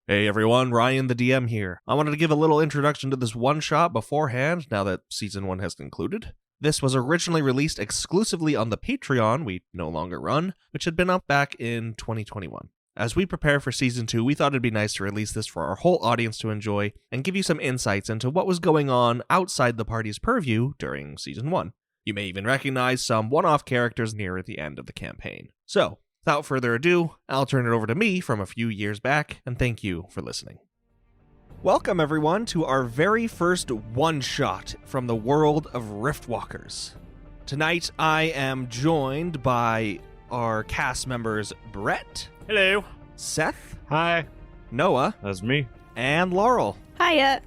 Hey everyone, Ryan the DM here. I wanted to give a little introduction to this one-shot beforehand, now that Season 1 has concluded. This was originally released exclusively on the Patreon we no longer run, which had been up back in 2021. As we prepare for Season 2, we thought it'd be nice to release this for our whole audience to enjoy, and give you some insights into what was going on outside the party's purview during Season 1. You may even recognize some one-off characters near the end of the campaign. So, without further ado, I'll turn it over to me from a few years back, and thank you for listening. Welcome everyone to our very first one-shot from the world of Riftwalkers. Tonight I am joined by our cast members Brett. Hello. Seth. Hi. Noah. That's me. And Laurel. Hiya.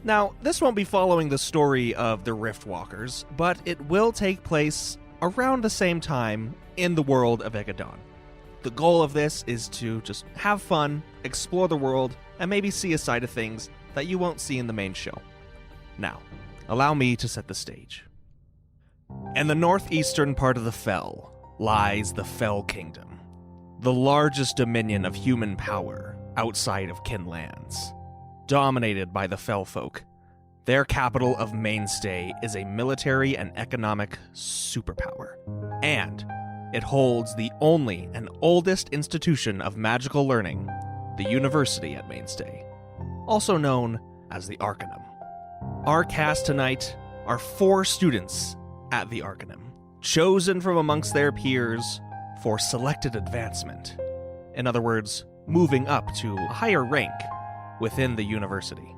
Now, this won't be following the story of the Riftwalkers, but it will take place around the same time in the world of Egadon. The goal of this is to just have fun, explore the world, and maybe see a side of things that you won't see in the main show. Now, allow me to set the stage. In the northeastern part of the Fel lies the Fel Kingdom, the largest dominion of human power outside of Kinlands. Dominated by the Fel folk, their capital of Mainstay is a military and economic superpower, and it holds the only and oldest institution of magical learning, the University at Mainstay, also known as the Arcaenum. Our cast tonight are 4 students at the Arcaenum, chosen from amongst their peers for selected advancement. In other words, moving up to a higher rank within the university.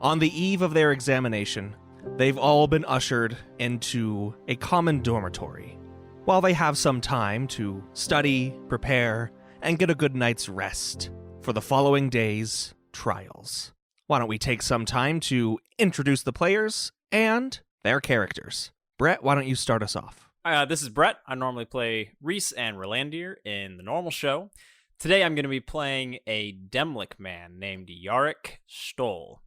On the eve of their examination, they've all been ushered into a common dormitory, while they have some time to study, prepare, and get a good night's rest for the following day's trials. Why don't we take some time to introduce the players and their characters? Brett, why don't you start us off? This is Brett. I normally play Reese and Rolandir in the normal show. Today I'm going to be playing a Demlik man named Yarrick Stoll.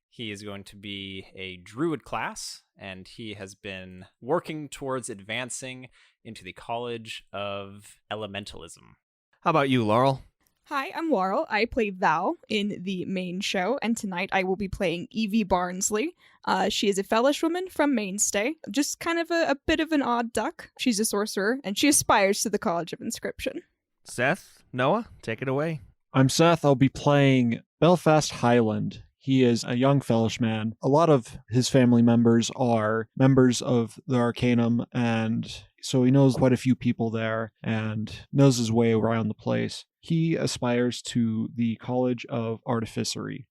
He is going to be a druid class, and he has been working towards advancing into the College of Elementalism. How about you, Laurel? Hi, I'm Laurel. I play Val in the main show, and tonight I will be playing Evie Barnsley. She is a Fellish woman from Mainstay, just kind of a bit of an odd duck. She's a sorcerer, and she aspires to the College of Inscription. Seth, Noah, take it away. I'm Seth. I'll be playing Belfast Highland. He is a young Fellish man. A lot of his family members are members of the Arcaenum, and so he knows quite a few people there and knows his way around the place. He aspires to the College of Artificery.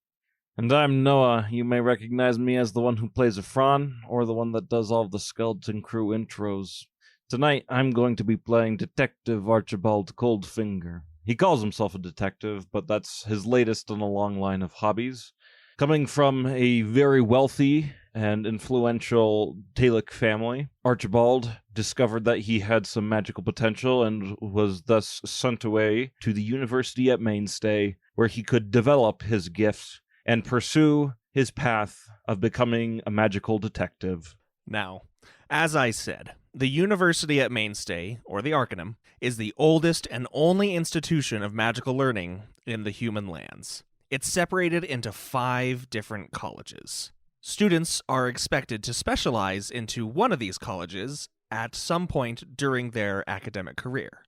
And I'm Noah. You may recognize me as the one who plays Efron, or the one that does all of the skeleton crew intros. Tonight, I'm going to be playing Detective Archibald Coldfinger. He calls himself a detective, but that's his latest in a long line of hobbies. Coming from a very wealthy and influential Taelic family, Archibald discovered that he had some magical potential and was thus sent away to the University at Mainstay, where he could develop his gifts and pursue his path of becoming a magical detective. Now, as I said, the University at Mainstay, or the Arcaenum, is the oldest and only institution of magical learning in the human lands. It's separated into 5 different colleges. Students are expected to specialize into one of these colleges at some point during their academic career.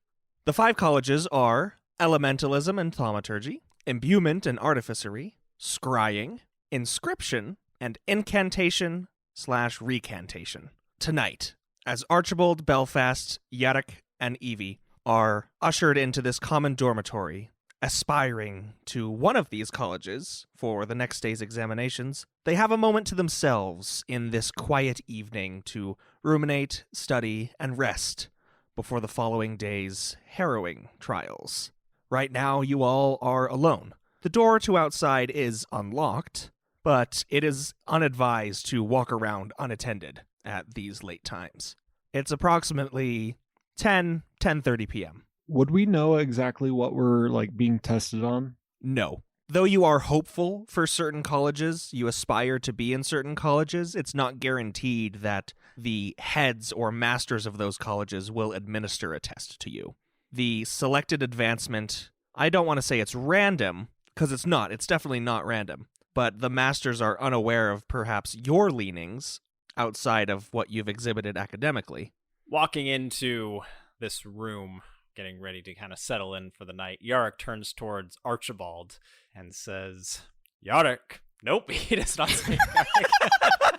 The 5 colleges are Elementalism and Thaumaturgy, Imbuement and Artificery, Scrying, Inscription, and Incantation/Recantation. Tonight, as Archibald, Belfast, Yarrick, and Evie are ushered into this common dormitory, aspiring to one of these colleges for the next day's examinations, they have a moment to themselves in this quiet evening to ruminate, study, and rest before the following day's harrowing trials. Right now, you all are alone. The door to outside is unlocked, but it is unadvised to walk around unattended at these late times. It's approximately 10:30 p.m. Would we know exactly what we're being tested on? No. Though you are hopeful for certain colleges, you aspire to be in certain colleges, it's not guaranteed that the heads or masters of those colleges will administer a test to you. The selected advancement, I don't want to say it's random, because it's definitely not random. But the masters are unaware of perhaps your leanings outside of what you've exhibited academically. Walking into this room, getting ready to kind of settle in for the night, Yarick turns towards Archibald and says, Yarick. Nope, he does not say Yarick.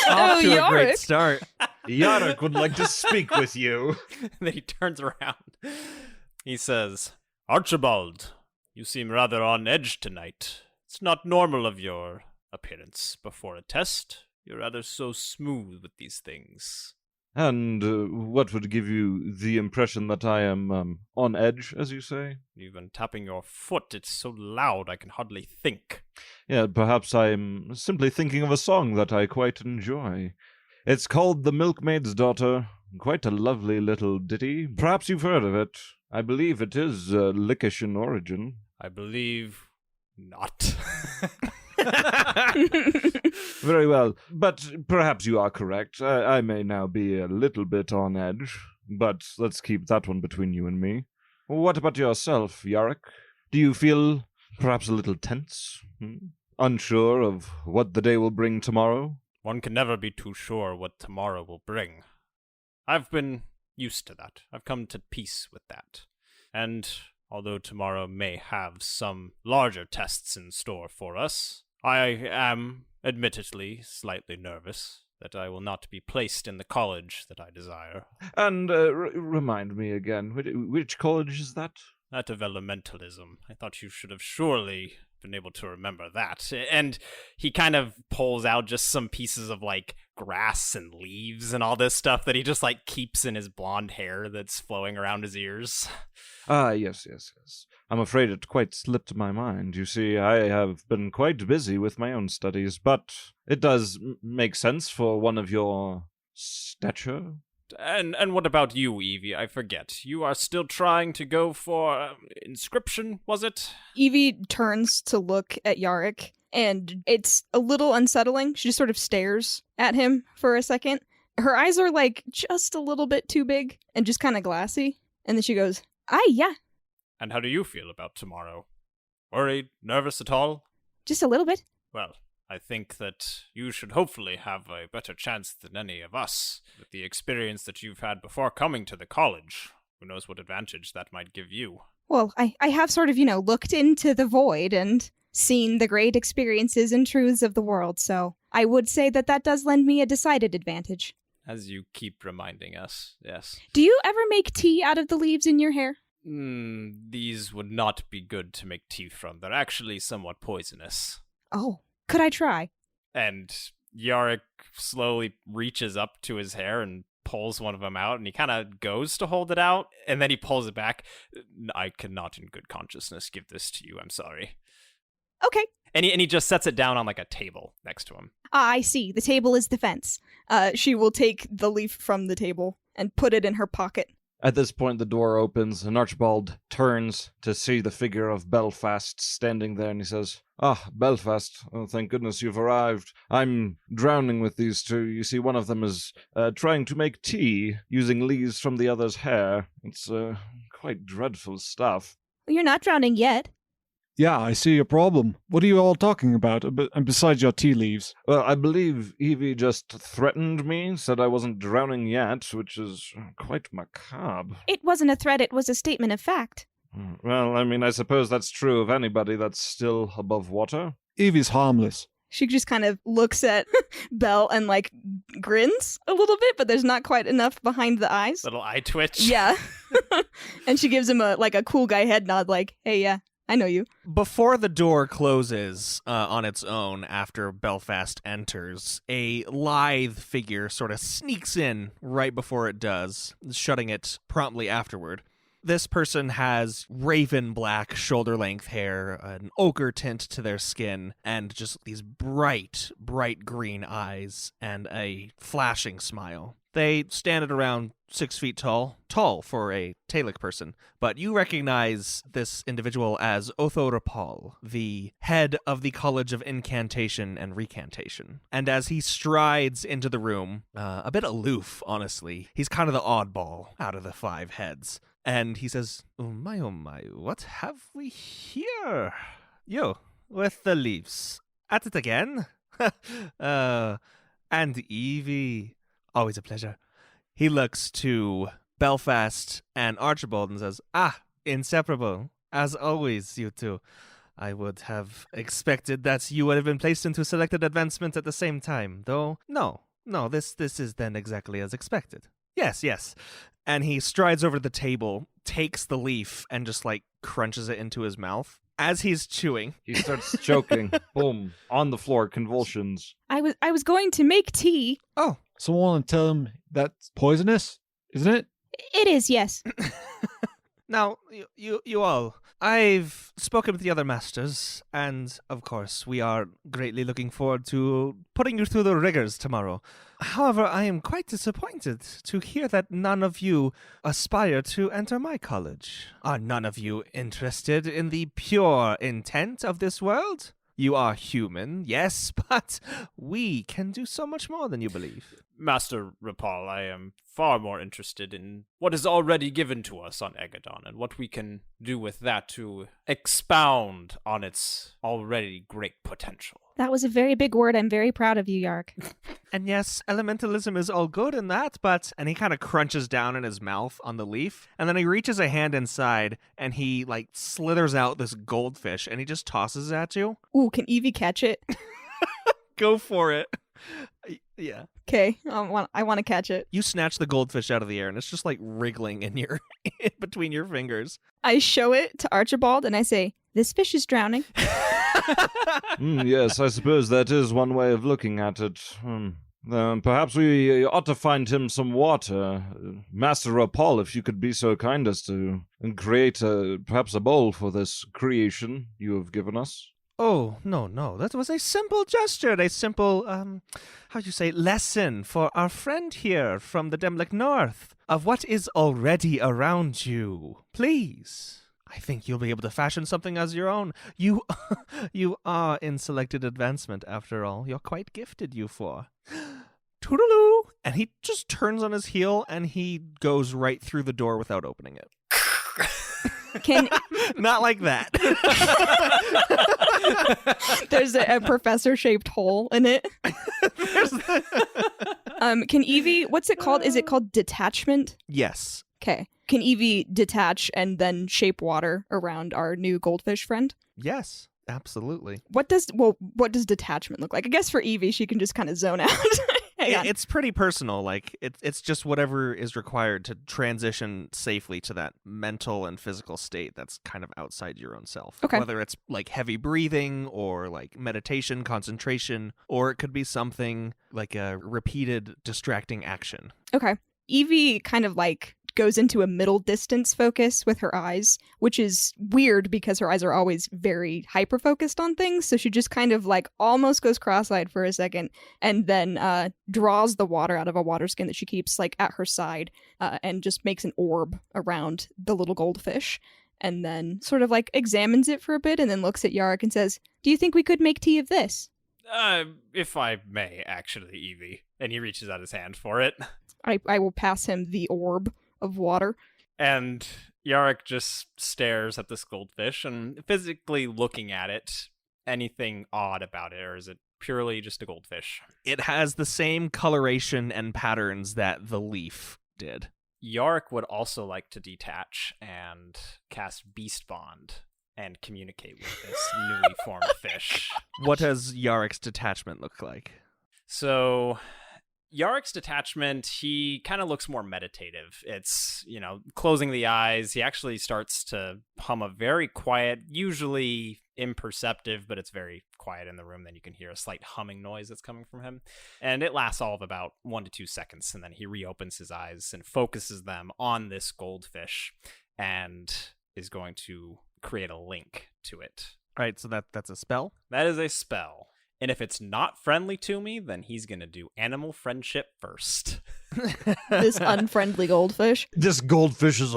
Off to a Yarick. great start. Yarick would like to speak with you. Then he turns around. He says, Archibald, you seem rather on edge tonight. It's not normal of your appearance before a test. You're rather so smooth with these things. And what would give you the impression that I am on edge, as you say? Even tapping your foot, it's so loud I can hardly think. Yeah, perhaps I'm simply thinking of a song that I quite enjoy. It's called The Milkmaid's Daughter. Quite a lovely little ditty. Perhaps you've heard of it. I believe it is Lickish in origin. I believe not. Very well, but perhaps you are correct. I may now be a little bit on edge, but let's keep that one between you and me. What about yourself, Yarick? Do you feel perhaps a little tense? Unsure of what the day will bring tomorrow? One can never be too sure what tomorrow will bring. I've been used to that. I've come to peace with that. And although tomorrow may have some larger tests in store for us, I am admittedly slightly nervous that I will not be placed in the college that I desire. And remind me again, which college is that? That of elementalism. I thought you should have surely been able to remember that. And he kind of pulls out just some pieces of like grass and leaves and all this stuff that he just like keeps in his blonde hair that's flowing around his ears. Ah, yes. I'm afraid it quite slipped my mind. You see, I have been quite busy with my own studies, but it does make sense for one of your stature. And what about you, Evie? I forget. You are still trying to go for inscription, was it? Evie turns to look at Yarick, and it's a little unsettling. She just sort of stares at him for a second. Her eyes are like just a little bit too big and just kind of glassy. And then she goes, yeah, And how do you feel about tomorrow? Worried? Nervous at all? just a little bit. Well, I think that you should hopefully have a better chance than any of us with the experience that you've had before coming to the college. Who knows what advantage that might give you? Well, I have sort of, looked into the void and seen the great experiences and truths of the world, so I would say that does lend me a decided advantage. As you keep reminding us, yes. Do you ever make tea out of the leaves in your hair? These would not be good to make tea from. They're actually somewhat poisonous. Oh, could I try? And Yarick slowly reaches up to his hair and pulls one of them out, and he kind of goes to hold it out, and then he pulls it back. I cannot in good consciousness give this to you, I'm sorry. Okay. And he just sets it down on like a table next to him. I see. The table is the fence. She will take the leaf from the table and put it in her pocket. At this point, the door opens, and Archibald turns to see the figure of Belfast standing there, and he says, Ah, Belfast, oh, thank goodness you've arrived. I'm drowning with these two. You see, one of them is trying to make tea using leaves from the other's hair. It's quite dreadful stuff. You're not drowning yet. Yeah, I see a problem. What are you all talking about? And besides your tea leaves? Well, I believe Evie just threatened me, said I wasn't drowning yet, which is quite macabre. It wasn't a threat, it was a statement of fact. Well, I mean, I suppose that's true of anybody that's still above water. Evie's harmless. She just kind of looks at Belle and, grins a little bit, but there's not quite enough behind the eyes. Little eye twitch. Yeah. And she gives him a cool guy head nod, like, hey, yeah, I know you. Before the door closes on its own after Belfast enters, a lithe figure sort of sneaks in right before it does, shutting it promptly afterward. This person has raven black shoulder-length hair, an ochre tint to their skin, and just these bright, bright green eyes, and a flashing smile. They stand at around 6 feet tall for a Talic person, but you recognize this individual as Othorapal, the head of the College of Incantation and Recantation. And as he strides into the room, a bit aloof, honestly, he's kind of the oddball out of the 5 heads. And he says, oh my, what have we here? You, with the leaves. At it again? And Evie. Always a pleasure. He looks to Belfast and Archibald and says, inseparable. As always, you two. I would have expected that you would have been placed into selected advancement at the same time, though no, this is then exactly as expected. Yes. And he strides over to the table, takes the leaf, and just crunches it into his mouth. As he's chewing, He starts choking. Boom. On the floor, convulsions. I was going to make tea. oh, Someone want to tell him that's poisonous, isn't it? It is, yes. now, you all, I've spoken with the other masters, and of course, we are greatly looking forward to putting you through the rigors tomorrow. However, I am quite disappointed to hear that none of you aspire to enter my college. Are none of you interested in the pure intent of this world? You are human, yes, but we can do so much more than you believe. Master Rapal, I am far more interested in what is already given to us on Egadon and what we can do with that to expound on its already great potential. That was a very big word. I'm very proud of you, Yark. And yes, elementalism is all good in that, but... And he kind of crunches down in his mouth on the leaf, and then he reaches a hand inside, and he, slithers out this goldfish, and he just tosses it at you. Ooh, can Evie catch it? Go for it. Yeah. Okay, I want to catch it. You snatch the goldfish out of the air, and it's just, wriggling in your... between your fingers. I show it to Archibald, and I say, this fish is drowning. Yes, I suppose that is one way of looking at it. Perhaps we ought to find him some water. Master Rapal, if you could be so kind as to create perhaps a bowl for this creation you have given us. Oh, no. That was a simple gesture, a simple, lesson for our friend here from the Demlik North of what is already around you. Please. I think you'll be able to fashion something as your own. You are in selected advancement, after all. You're quite gifted, you four. Toodaloo! And he just turns on his heel, and he goes right through the door without opening it. Can Not like that. there's a professor-shaped hole in it. Can Evie? What's it called? Is it called detachment? Yes. Okay. Can Evie detach and then shape water around our new goldfish friend? Yes. Absolutely. What does detachment look like? I guess for Evie, she can just kind of zone out. Hang on. It's pretty personal. It's just whatever is required to transition safely to that mental and physical state that's kind of outside your own self. Okay. Whether it's heavy breathing or meditation, concentration, or it could be something like a repeated distracting action. Okay. Evie kind of goes into a middle distance focus with her eyes, which is weird because her eyes are always very hyper focused on things. So she just kind of almost goes cross-eyed for a second and then draws the water out of a water skin that she keeps at her side and just makes an orb around the little goldfish and then sort of examines it for a bit and then looks at Yarrick and says, "Do you think we could make tea of this?" If I may, actually, Evie. And he reaches out his hand for it. I will pass him the orb of water. And Yarrick just stares at this goldfish and physically looking at it. Anything odd about it, or is it purely just a goldfish? It has the same coloration and patterns that the leaf did. Yarrick would also like to detach and cast Beast Bond and communicate with this newly formed fish. What does Yarrick's detachment look like? So... Yarrick's detachment, he kind of looks more meditative. It's, closing the eyes. He actually starts to hum a very quiet, usually imperceptive, but it's very quiet in the room. Then you can hear a slight humming noise that's coming from him. And it lasts all of about 1 to 2 seconds. And then he reopens his eyes and focuses them on this goldfish and is going to create a link to it. All right, so that's a spell? That is a spell. And if it's not friendly to me, then he's going to do animal friendship first. This unfriendly goldfish. This goldfish is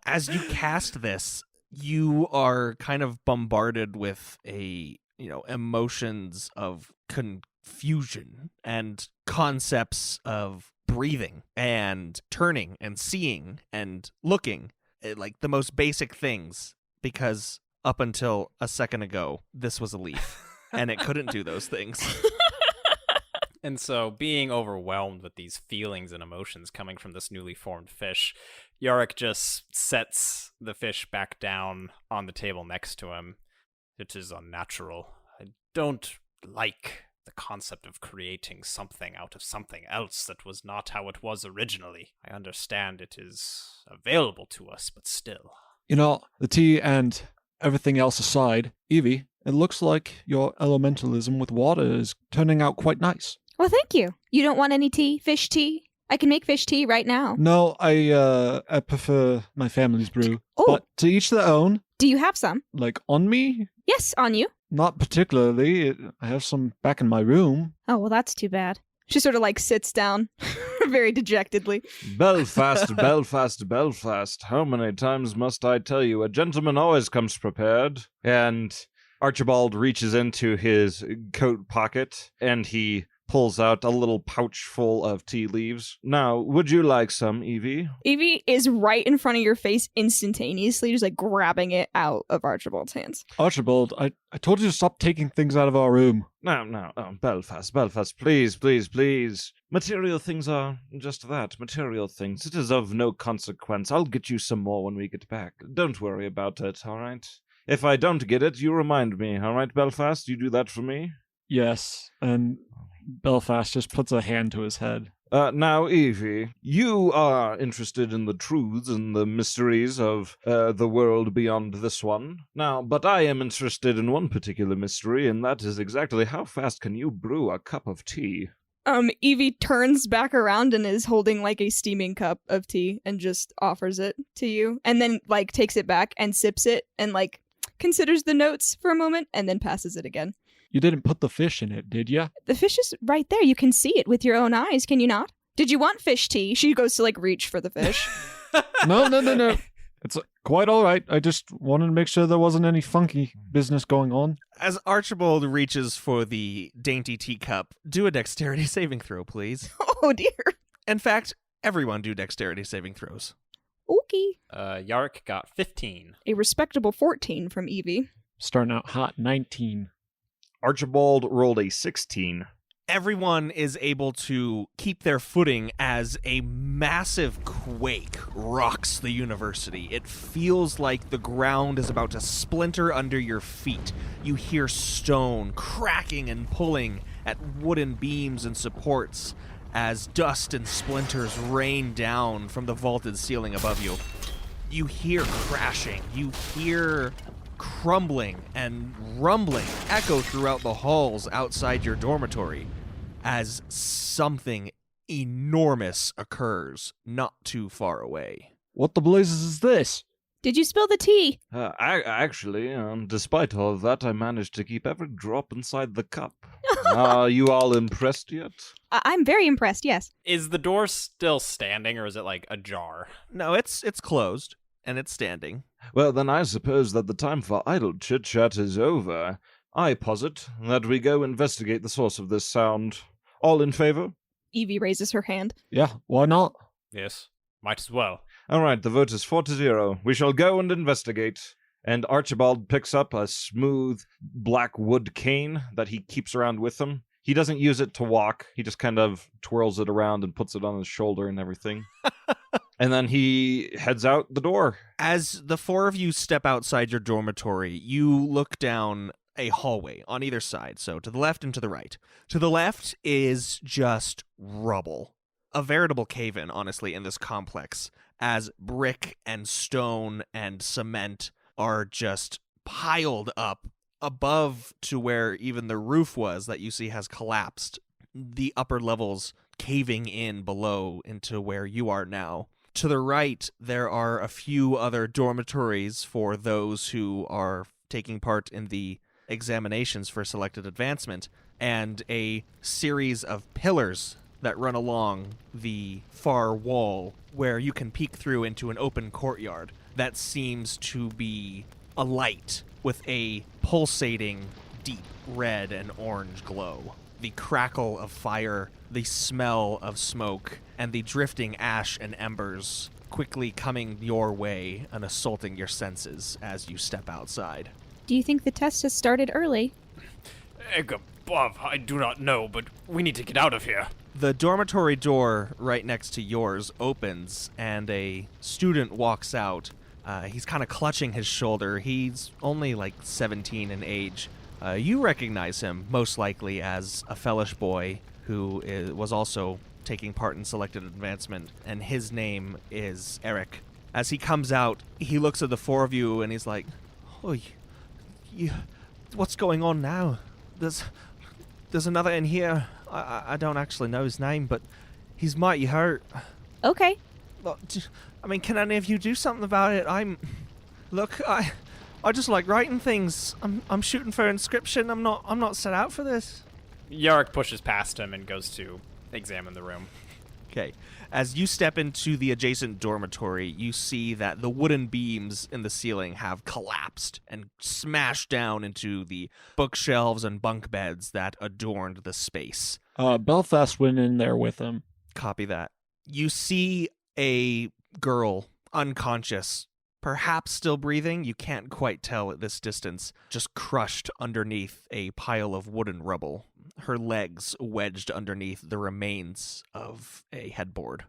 As you cast this, you are kind of bombarded with emotions of confusion and concepts of breathing and turning and seeing and looking. like the most basic things, because up until a second ago, this was a leaf, and it couldn't do those things. And so, being overwhelmed with these feelings and emotions coming from this newly formed fish, Yarick just sets the fish back down on the table next to him. It is unnatural. I don't like the concept of creating something out of something else that was not how it was originally. I understand it is available to us, but still. You know, the tea and everything else aside, Evie, it looks like your elementalism with water is turning out quite nice. Well, thank you. You don't want any tea? Fish tea? I can make fish tea right now. No, I prefer my family's brew. Oh. But to each their own. Do you have some? Like, on me? Yes, on you. Not particularly. I have some back in my room. Oh, well, that's too bad. She sort of like sits down very dejectedly. Belfast, Belfast, Belfast. How many times must I tell you? A gentleman always comes prepared. And Archibald reaches into his coat pocket and he pulls out a little pouch full of tea leaves. Now, would you like some, Evie? Evie is right in front of your face instantaneously, just like grabbing it out of Archibald's hands. Archibald, I told you to stop taking things out of our room. No, Belfast, please, please, please. Material things are just that, material things. It is of no consequence. I'll get you some more when we get back. Don't worry about it, all right? If I don't get it, you remind me, all right, Belfast? You do that for me? Yes, and Belfast just puts a hand to his head. Now, Evie, you are interested in the truths and the mysteries of the world beyond this one. Now, but I am interested in one particular mystery, and that is exactly how fast can you brew a cup of tea? Evie turns back around and is holding like a steaming cup of tea and just offers it to you, and then like takes it back and sips it and like considers the notes for a moment and then passes it again. You didn't put the fish in it, did ya? The fish is right there. You can see it with your own eyes, can you not? Did you want fish tea? She goes to like reach for the fish. No. It's quite all right. I just wanted to make sure there wasn't any funky business going on. As Archibald reaches for the dainty teacup, do a dexterity saving throw, please. Oh dear. In fact, everyone do dexterity saving throws. Okay. Yarick got 15. A respectable 14 from Evie. Starting out hot, 19. Archibald rolled a 16. Everyone is able to keep their footing as a massive quake rocks the university. It feels like the ground is about to splinter under your feet. You hear stone cracking and pulling at wooden beams and supports as dust and splinters rain down from the vaulted ceiling above you. You hear crashing. You hear crumbling and rumbling echo throughout the halls outside your dormitory as something enormous occurs not too far away. What the blazes is this? Did you spill the tea? Actually, despite all of that, I managed to keep every drop inside the cup. Are you all impressed yet? I'm very impressed, yes. Is the door still standing, or is it like ajar? No, it's closed and it's standing. Well, then I suppose that the time for idle chit-chat is over. I posit that we go investigate the source of this sound. All in favor? Evie raises her hand. Yeah, why not? Yes, might as well. All right, the vote is 4-0. We shall go and investigate. And Archibald picks up a smooth black wood cane that he keeps around with him. He doesn't use it to walk. He just kind of twirls it around and puts it on his shoulder and everything. And then he heads out the door. As the four of you step outside your dormitory, you look down a hallway on either side, so to the left and to the right. To the left is just rubble. A veritable cave-in, honestly, in this complex, as brick and stone and cement are just piled up above to where even the roof was that you see has collapsed. The upper levels caving in below into where you are now. To the right, there are a few other dormitories for those who are taking part in the examinations for selected advancement, and a series of pillars that run along the far wall where you can peek through into an open courtyard that seems to be alight with a pulsating deep red and orange glow. The crackle of fire, the smell of smoke, and the drifting ash and embers quickly coming your way and assaulting your senses as you step outside. Do you think the test has started early? Bob, I do not know, but we need to get out of here. The dormitory door right next to yours opens, and a student walks out. He's kind of clutching his shoulder. He's only like 17 in age. You recognize him, most likely, as a Fellish boy who was also taking part in selected advancement, and his name is Eric. As he comes out, he looks at the four of you, and he's like, "Oh, what's going on now? There's another in here. I don't actually know his name, but he's mighty hurt." Okay. Look, I mean, can any of you do something about it? Look, I just like writing things. I'm shooting for inscription. I'm not set out for this. Yarick pushes past him and goes to examine the room. Okay. As you step into the adjacent dormitory, you see that the wooden beams in the ceiling have collapsed and smashed down into the bookshelves and bunk beds that adorned the space. Belfast went in there with him. Copy that. You see a girl, unconscious, perhaps still breathing, you can't quite tell at this distance, just crushed underneath a pile of wooden rubble, her legs wedged underneath the remains of a headboard.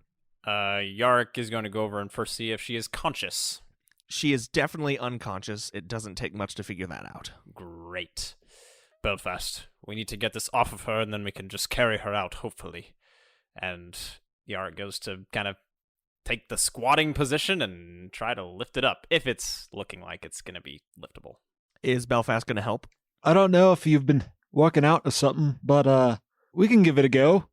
Yarick is going to go over and first see if she is conscious. She is definitely unconscious. It doesn't take much to figure that out. Great. Belfast, we need to get this off of her, and then we can just carry her out, hopefully. And Yarick goes to kind of take the squatting position and try to lift it up, if it's looking like it's going to be liftable. Is Belfast going to help? I don't know if you've been walking out or something, but we can give it a go.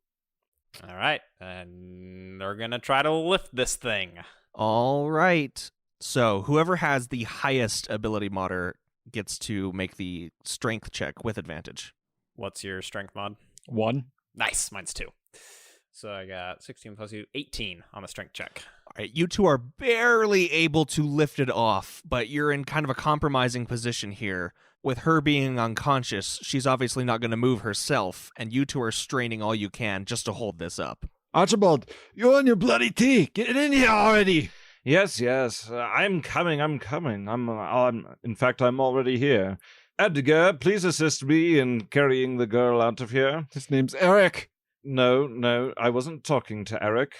All right, and they're going to try to lift this thing. All right. So whoever has the highest ability modder gets to make the strength check with advantage. What's your strength mod? 1. Nice, mine's 2. So I got 16 plus 2, 18 on the strength check. All right, you two are barely able to lift it off, but you're in kind of a compromising position here. With her being unconscious, she's obviously not going to move herself, and you two are straining all you can just to hold this up. Archibald, you're on your bloody tea. Get in here already. Yes. I'm coming. I'm in fact, I'm already here. Edgar, please assist me in carrying the girl out of here. His name's Eric. No, I wasn't talking to Eric.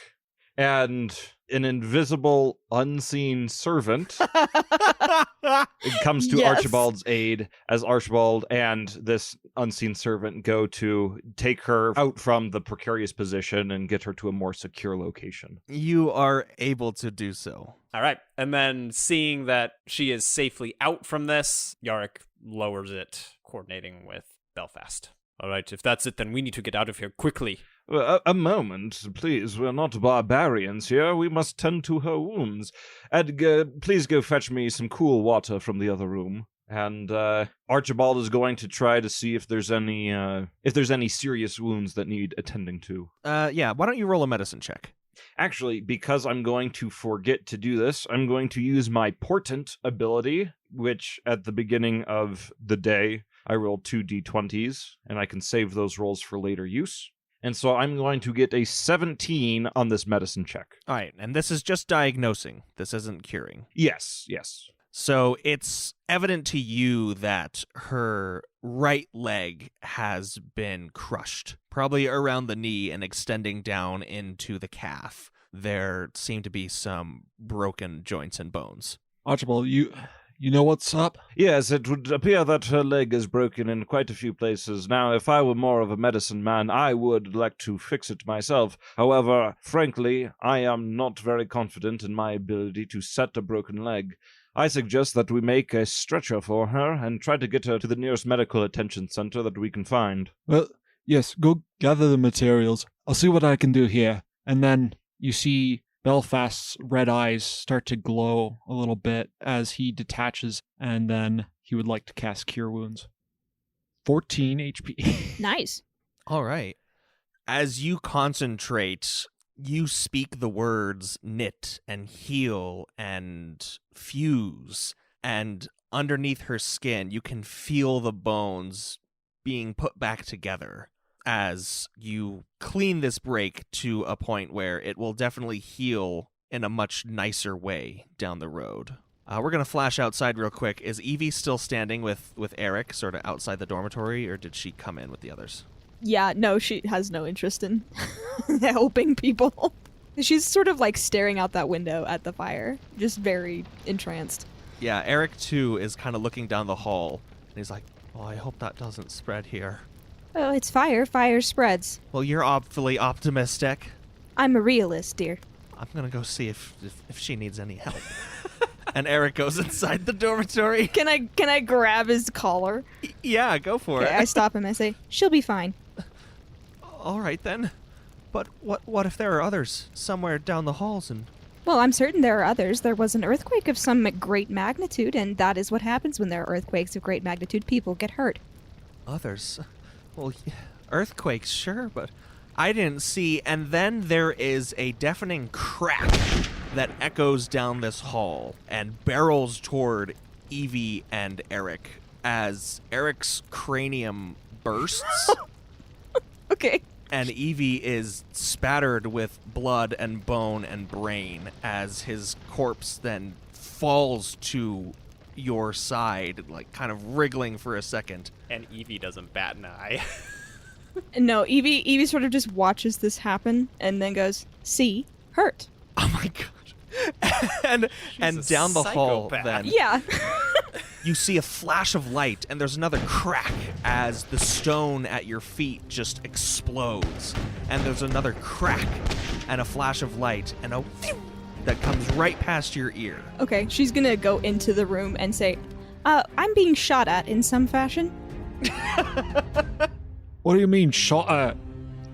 And an invisible, unseen servant it comes to Yes. Archibald's aid as Archibald and this unseen servant go to take her out from the precarious position and get her to a more secure location. You are able to do so. All right, and then seeing that she is safely out from this, Yarick lowers it, coordinating with Belfast. All right, if that's it, then we need to get out of here quickly. A moment, please. We're not barbarians here. We must tend to her wounds. Edgar, please go fetch me some cool water from the other room. And Archibald is going to try to see if there's any serious wounds that need attending to. Yeah, why don't you roll a medicine check? Actually, because I'm going to forget to do this, I'm going to use my portent ability, which at the beginning of the day, I roll 2 d20s, and I can save those rolls for later use. And so I'm going to get a 17 on this medicine check. All right, and this is just diagnosing. This isn't curing. Yes. So it's evident to you that her right leg has been crushed, probably around the knee and extending down into the calf. There seem to be some broken joints and bones. Archibald, you know what's up? Yes, it would appear that her leg is broken in quite a few places. Now, if I were more of a medicine man, I would like to fix it myself. However, frankly, I am not very confident in my ability to set a broken leg. I suggest that we make a stretcher for her and try to get her to the nearest medical attention center that we can find. Well, yes, go gather the materials. I'll see what I can do here. And then you see Belfast's red eyes start to glow a little bit as he detaches, and then he would like to cast Cure Wounds. 14 HP. Nice. All right. As you concentrate, you speak the words knit and heal and fuse, and underneath her skin, you can feel the bones being put back together as you clean this break to a point where it will definitely heal in a much nicer way down the road. We're going to flash outside real quick. Is Evie still standing with Eric sort of outside the dormitory, or did she come in with the others? Yeah, no, she has no interest in helping people. She's sort of like staring out that window at the fire, just very entranced. Yeah, Eric, too, is kind of looking down the hall, and he's like, well, I hope that doesn't spread here. Oh, it's fire. Fire spreads. Well, you're awfully optimistic. I'm a realist, dear. I'm going to go see if she needs any help. And Eric goes inside the dormitory. Can I grab his collar? Yeah, go for Okay, it. I stop him and I say, she'll be fine. All right, then. But what if there are others somewhere down the halls and... Well, I'm certain there are others. There was an earthquake of some great magnitude, and that is what happens when there are earthquakes of great magnitude. People get hurt. Others? Well, earthquakes, sure, but I didn't see. And then there is a deafening crack that echoes down this hall and barrels toward Evie and Eric as Eric's cranium bursts. Okay. And Evie is spattered with blood and bone and brain as his corpse then falls to your side, like kind of wriggling for a second. And Evie doesn't bat an eye. No, Evie sort of just watches this happen and then goes, see, hurt. Oh my god. and a down the hall psychopath. then Yeah. you see a flash of light, and there's another crack as the stone at your feet just explodes. And there's another crack and a flash of light and a phew that comes right past your ear. Okay, she's gonna go into the room and say, I'm being shot at in some fashion. What do you mean, shot at?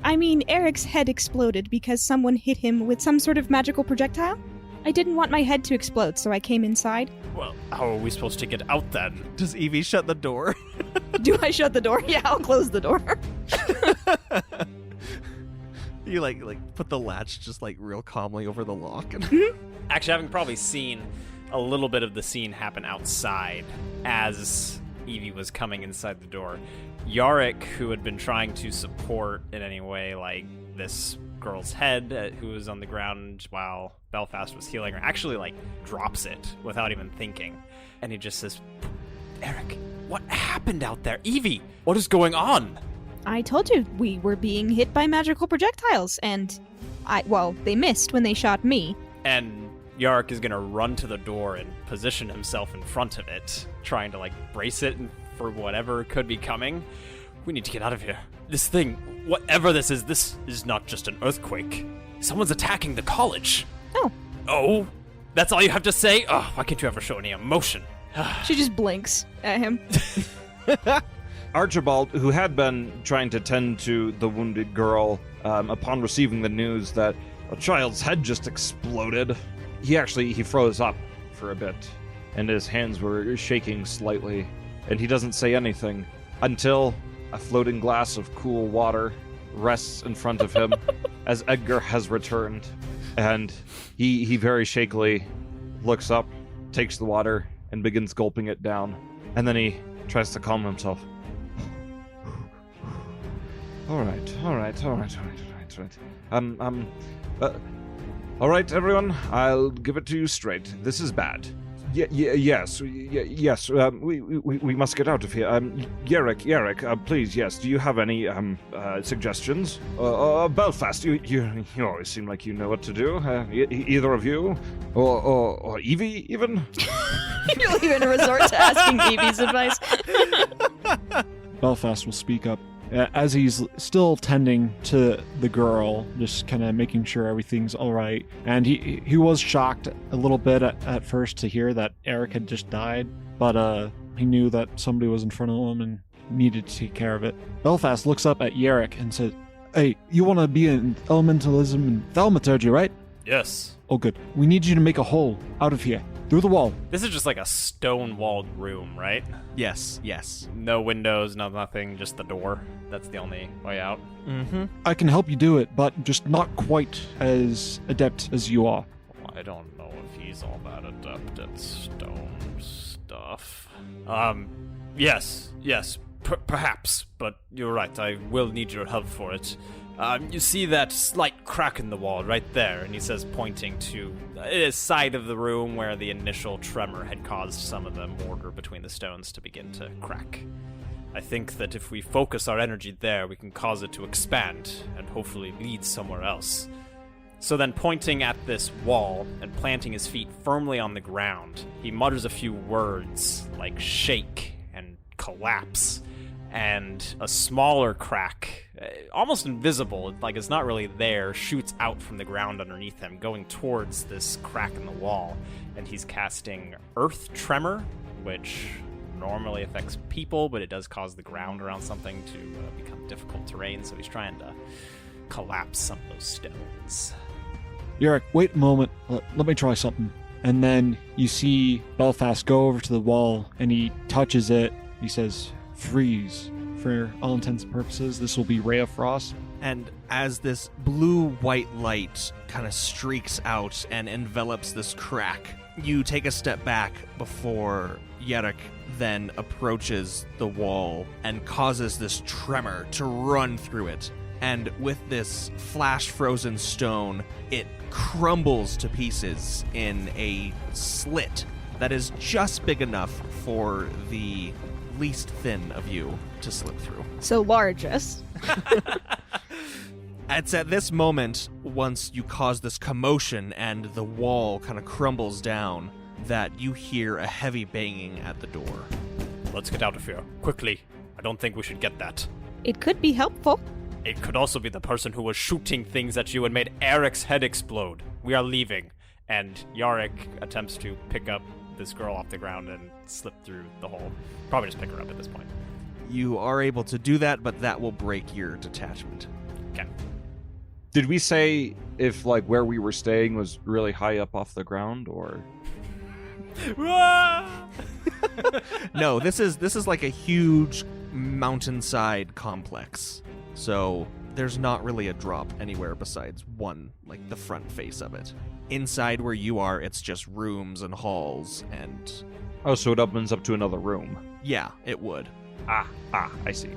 I mean, Eric's head exploded because someone hit him with some sort of magical projectile. I didn't want my head to explode, so I came inside. Well, how are we supposed to get out then? Does Evie shut the door? Do I shut the door? Yeah, I'll close the door. You like put the latch just like real calmly over the lock. Actually, having probably seen a little bit of the scene happen outside as Evie was coming inside the door, Yarick, who had been trying to support in any way, like this girl's head who was on the ground while Belfast was healing her, actually like drops it without even thinking. And he just says, Eric, what happened out there? Evie, what is going on? I told you we were being hit by magical projectiles, and they missed when they shot me. And Yarick is gonna run to the door and position himself in front of it, trying to like brace it for whatever could be coming. We need to get out of here. This thing, whatever this is not just an earthquake. Someone's attacking the college. Oh. Oh? That's all you have to say? Oh, why can't you ever show any emotion? She just blinks at him. Archibald, who had been trying to tend to the wounded girl, upon receiving the news that a child's head just exploded, he froze up for a bit, and his hands were shaking slightly, and he doesn't say anything until a floating glass of cool water rests in front of him as Edgar has returned, and he very shakily looks up, takes the water, and begins gulping it down, and then he tries to calm himself. All right. All right, everyone. I'll give it to you straight. This is bad. Yes. We must get out of here. Yarick, please, yes. Do you have any suggestions? Belfast, you always seem like you know what to do. Either of you, or Evie, even. You'll even resort to asking Evie's advice. Belfast will speak up. As he's still tending to the girl, just kind of making sure everything's all right. And he was shocked a little bit at first to hear that Eric had just died, but he knew that somebody was in front of him and needed to take care of it. Belfast looks up at Yarick and says, "Hey, you want to be in elementalism and thaumaturgy, right?" Yes. Oh, good. We need you to make a hole out of here, through the wall. This is just like a stone-walled room, right? Yes. No windows, nothing, just the door. That's the only way out. Mm-hmm. I can help you do it, but just not quite as adept as you are. I don't know if he's all that adept at stone stuff. Yes, perhaps, but you're right, I will need your help for it. You see that slight crack in the wall right there, and he says, pointing to the side of the room where the initial tremor had caused some of the mortar between the stones to begin to crack. I think that if we focus our energy there, we can cause it to expand and hopefully lead somewhere else. So then, pointing at this wall and planting his feet firmly on the ground, he mutters a few words like shake and collapse, and a smaller crack, almost invisible, like it's not really there, shoots out from the ground underneath him, going towards this crack in the wall. And he's casting Earth Tremor, which normally affects people, but it does cause the ground around something to become difficult terrain, so he's trying to collapse some of those stones. Yarick, wait a moment. Let me try something. And then you see Belfast go over to the wall, and he touches it. He says, freeze. For all intents and purposes, this will be Ray of Frost. And as this blue-white light kind of streaks out and envelops this crack, you take a step back before Yarick then approaches the wall and causes this tremor to run through it. And with this flash-frozen stone, it crumbles to pieces in a slit that is just big enough for the least thin of you to slip through. So largest. It's at this moment, once you cause this commotion and the wall kind of crumbles down, that you hear a heavy banging at the door. Let's get out of here, quickly. I don't think we should get that. It could be helpful. It could also be the person who was shooting things at you and made Eric's head explode. We are leaving. And Yarick attempts to pick up this girl off the ground and slip through the hole. Probably just pick her up at this point. You are able to do that, but that will break your detachment. Okay. Did we say if, like, where we were staying was really high up off the ground, or...? No, this is like a huge mountainside complex. So there's not really a drop anywhere besides one, like the front face of it. Inside where you are, it's just rooms and halls and... Oh, so it opens up to another room. Yeah, it would. I see.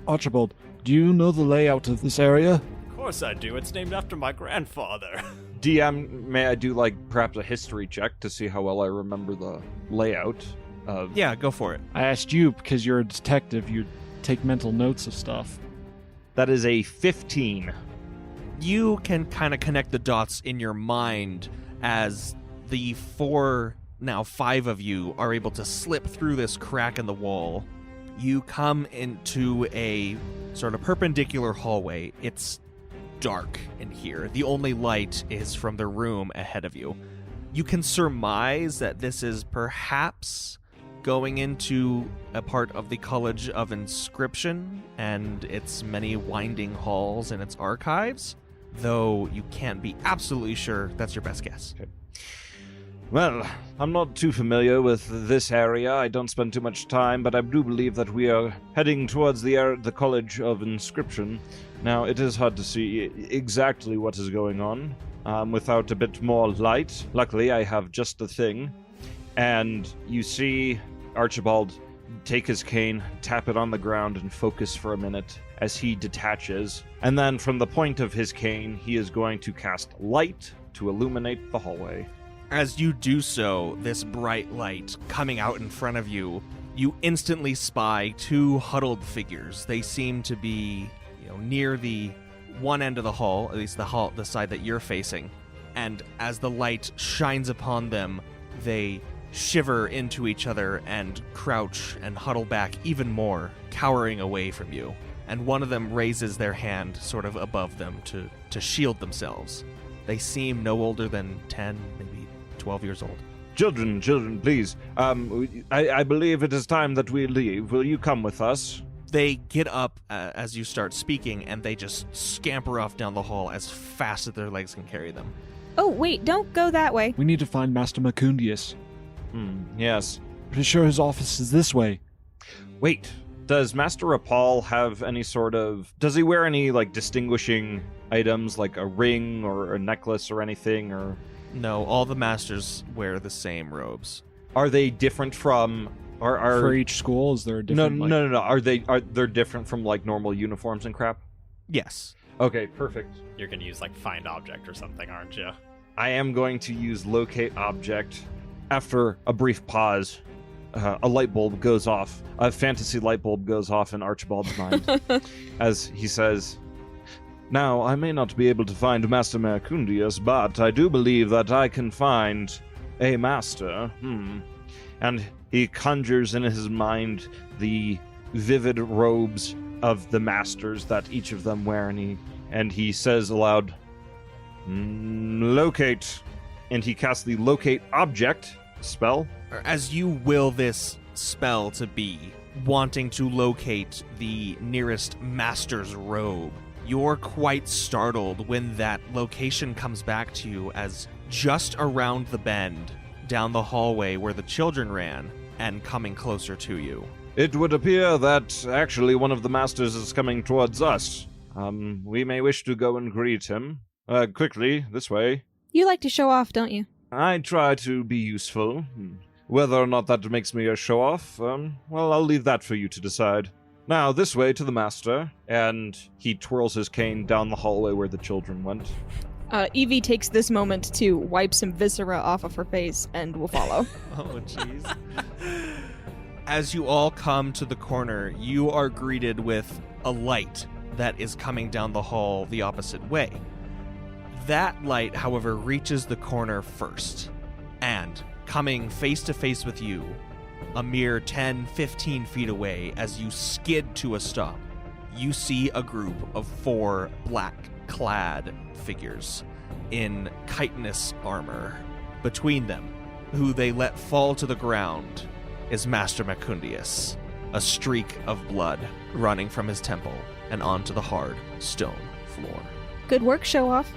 Archibald, do you know the layout of this area? Of course I do. It's named after my grandfather. DM, may I do, like, perhaps a history check to see how well I remember the layout of... Yeah, go for it. I asked you because you're a detective. You take mental notes of stuff. That is a 15. You can kind of connect the dots in your mind as the now five of you are able to slip through this crack in the wall. You come into a sort of perpendicular hallway. It's dark in here. The only light is from the room ahead of you. You can surmise that this is perhaps going into a part of the College of Inscription and its many winding halls and its archives, though you can't be absolutely sure. That's your best guess. Okay. Well, I'm not too familiar with this area. I don't spend too much time, but I do believe that we are heading towards the College of Inscription. Now, it is hard to see exactly what is going on without a bit more light. Luckily, I have just the thing. And you see Archibald take his cane, tap it on the ground, and focus for a minute as he detaches. And then from the point of his cane, he is going to cast light to illuminate the hallway. As you do so, this bright light coming out in front of you, you instantly spy two huddled figures. They seem to be, near the one end of the hall, at least the side that you're facing. And as the light shines upon them, they shiver into each other and crouch and huddle back even more, cowering away from you. And one of them raises their hand sort of above them to shield themselves. They seem no older than 10, maybe 12 years old. Children, please. I believe it is time that we leave. Will you come with us? They get up as you start speaking, and they just scamper off down the hall as fast as their legs can carry them. Oh, wait, don't go that way. We need to find Master Macundius. Yes. Pretty sure his office is this way. Wait, does Master Rapal have any sort of... Does he wear any, distinguishing items, like a ring or a necklace or anything, or... No, all the masters wear the same robes. Are they different from... For each school, is there a different... No. Are they different from, normal uniforms and crap? Yes. Okay, perfect. You're going to use, like, find object or something, aren't you? I am going to use locate object. After a brief pause, a light bulb goes off. A fantasy light bulb goes off in Archibald's mind as he says, "Now, I may not be able to find Master Mercundius, but I do believe that I can find a master." And he conjures in his mind the vivid robes of the masters that each of them wear, and he says aloud, "Locate." And he casts the locate object spell. As you will this spell to be, wanting to locate the nearest master's robe, you're quite startled when that location comes back to you as just around the bend, down the hallway where the children ran, and coming closer to you. It would appear that actually one of the masters is coming towards us. We may wish to go and greet him. Quickly, this way. You like to show off, don't you? I try to be useful. Whether or not that makes me a show-off, well, I'll leave that for you to decide. Now, this way to the master. And he twirls his cane down the hallway where the children went. Evie takes this moment to wipe some viscera off of her face and will follow. Oh, jeez. As you all come to the corner, you are greeted with a light that is coming down the hall the opposite way. That light, however, reaches the corner first, and coming face to face with you, a mere 10-15 feet away as you skid to a stop, you see a group of 4 black-clad figures in chitinous armor. Between them, who they let fall to the ground, is Master Mercundius, a streak of blood running from his temple and onto the hard stone floor. Good work, show off.